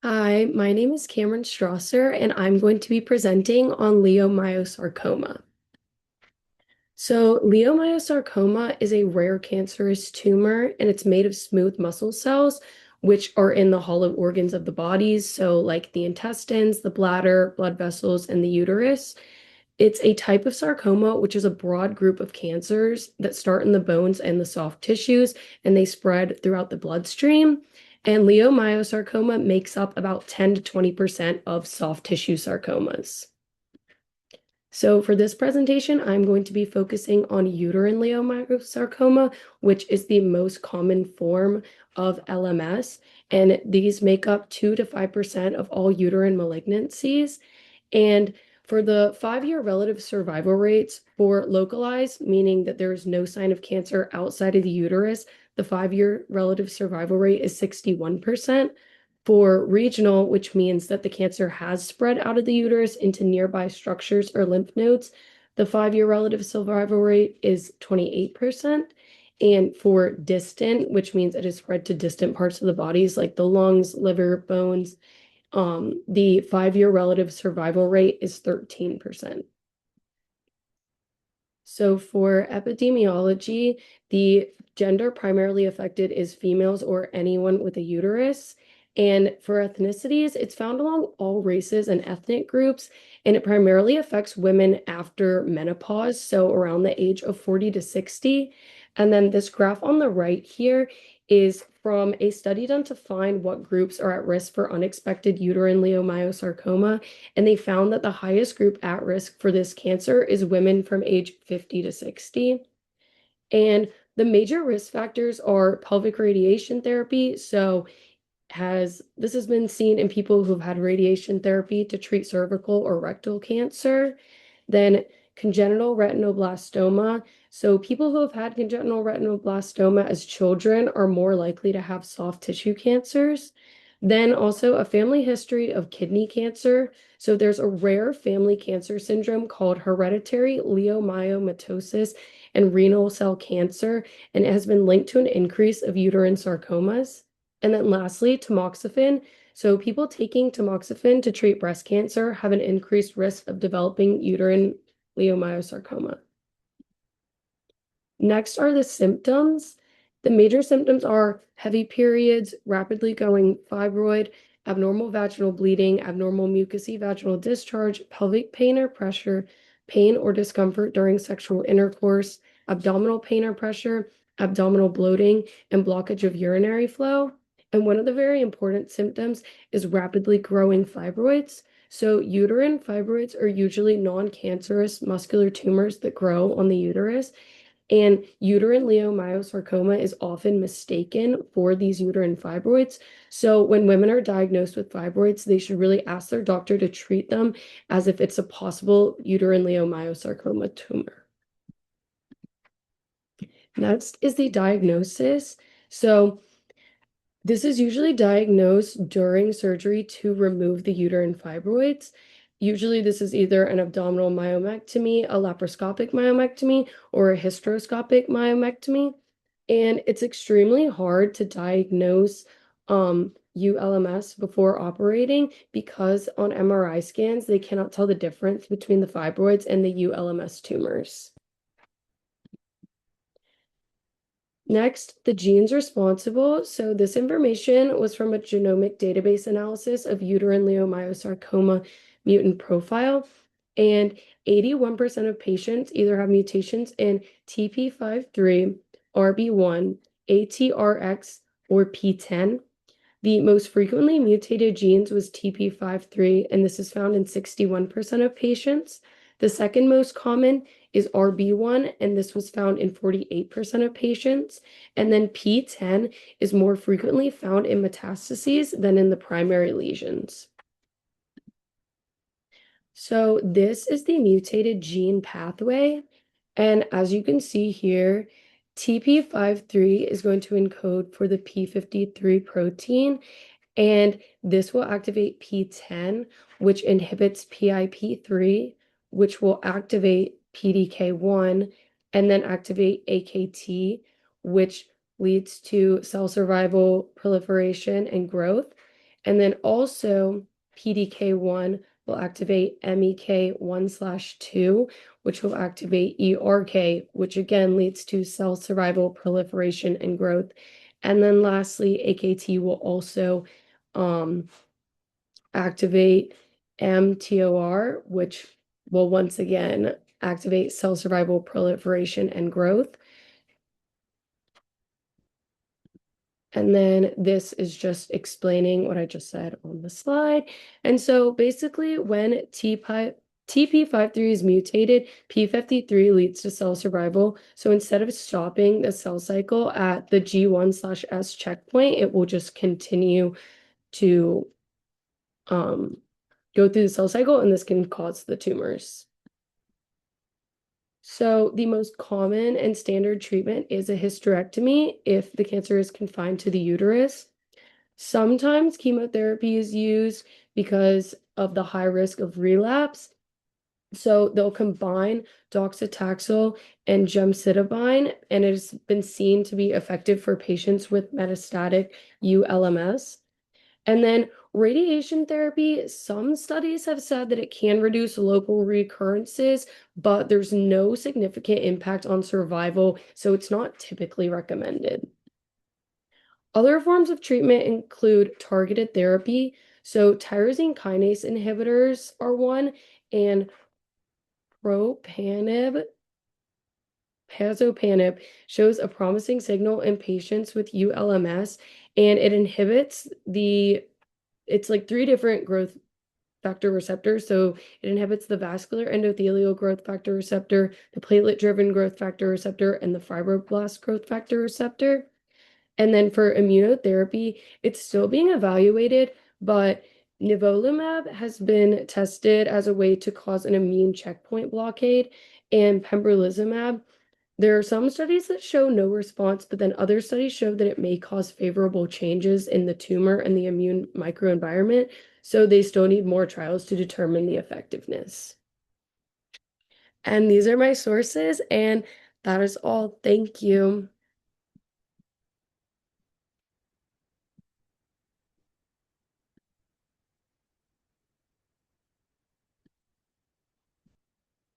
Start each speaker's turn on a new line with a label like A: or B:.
A: Hi, my name is Cameron Strasser, and I'm going to be presenting on leiomyosarcoma. So, leiomyosarcoma is a rare cancerous tumor, and it's made of smooth muscle cells, which are in the hollow organs of the bodies, so like the intestines, the bladder, blood vessels, and the uterus. It's a type of sarcoma, which is a broad group of cancers that start in the bones and the soft tissues, and they spread throughout the bloodstream. And leiomyosarcoma makes up about 10 to 20% of soft tissue sarcomas. So for this presentation, I'm going to be focusing on uterine leiomyosarcoma, which is the most common form of LMS. And these make up 2 to 5% of all uterine malignancies. And for the 5-year relative survival rates for localized, meaning that there is no sign of cancer outside of the uterus, the 5-year relative survival rate is 61%. For regional, which means that the cancer has spread out of the uterus into nearby structures or lymph nodes, the 5-year relative survival rate is 28%. And for distant, which means it has spread to distant parts of the bodies like the lungs, liver, bones, the 5-year relative survival rate is 13%. So for epidemiology, the gender primarily affected is females or anyone with a uterus. And for ethnicities, it's found along all races and ethnic groups, and it primarily affects women after menopause, so around the age of 40 to 60. And then this graph on the right here is from a study done to find what groups are at risk for unexpected uterine leiomyosarcoma. And they found that the highest group at risk for this cancer is women from age 50 to 60. And the major risk factors are pelvic radiation therapy. So this has been seen in people who've had radiation therapy to treat cervical or rectal cancer. Then congenital retinoblastoma. So people who have had congenital retinoblastoma as children are more likely to have soft tissue cancers. Then also a family history of kidney cancer. So there's a rare family cancer syndrome called hereditary leiomyomatosis and renal cell cancer, and it has been linked to an increase of uterine sarcomas. And then lastly, tamoxifen. So people taking tamoxifen to treat breast cancer have an increased risk of developing uterine leiomyosarcoma. Next are the symptoms. The major symptoms are heavy periods, rapidly going fibroid, abnormal vaginal bleeding, abnormal mucousy vaginal discharge, pelvic pain or pressure, pain or discomfort during sexual intercourse, abdominal pain or pressure, abdominal bloating, and blockage of urinary flow. And one of the very important symptoms is rapidly growing fibroids. So uterine fibroids are usually non-cancerous muscular tumors that grow on the uterus. And uterine leiomyosarcoma is often mistaken for these uterine fibroids. So when women are diagnosed with fibroids, they should really ask their doctor to treat them as if it's a possible uterine leiomyosarcoma tumor. Next is the diagnosis. So this is usually diagnosed during surgery to remove the uterine fibroids. Usually, this is either an abdominal myomectomy, a laparoscopic myomectomy, or a hysteroscopic myomectomy. And it's extremely hard to diagnose ULMS before operating because on MRI scans, they cannot tell the difference between the fibroids and the ULMS tumors. Next, the genes responsible. So this information was from a genomic database analysis of uterine leiomyosarcoma mutant profile. And 81% of patients either have mutations in TP53, RB1, ATRX, or PTEN. The most frequently mutated genes was TP53, and this is found in 61% of patients. The second most common is RB1, and this was found in 48% of patients. And then PTEN is more frequently found in metastases than in the primary lesions. So this is the mutated gene pathway. And as you can see here, TP53 is going to encode for the P53 protein, and this will activate P10, which inhibits PIP3, which will activate PDK1, and then activate AKT, which leads to cell survival, proliferation, and growth. And then also PDK1 will activate MEK1/2, which will activate ERK, which again leads to cell survival, proliferation, and growth. And then lastly, AKT will also activate mTOR, which will once again activate cell survival, proliferation, and growth. And then this is just explaining what I just said on the slide. And so basically when TP53 is mutated, P53 leads to cell survival. So instead of stopping the cell cycle at the G1/S checkpoint, it will just continue to go through the cell cycle, and this can cause the tumors. So the most common and standard treatment is a hysterectomy if the cancer is confined to the uterus. Sometimes chemotherapy is used because of the high risk of relapse. So they'll combine docetaxel and gemcitabine, and it has been seen to be effective for patients with metastatic ULMS. And then radiation therapy, some studies have said that it can reduce local recurrences, but there's no significant impact on survival, so it's not typically recommended. Other forms of treatment include targeted therapy. So tyrosine kinase inhibitors are one, and pazopanib shows a promising signal in patients with ULMS, and it inhibits it's like three different growth factor receptors. So it inhibits the vascular endothelial growth factor receptor, the platelet-driven growth factor receptor, and the fibroblast growth factor receptor. And then for immunotherapy, it's still being evaluated, but nivolumab has been tested as a way to cause an immune checkpoint blockade, and pembrolizumab, there are some studies that show no response, but then other studies show that it may cause favorable changes in the tumor and the immune microenvironment, so they still need more trials to determine the effectiveness. And these are my sources, and that is all. Thank you.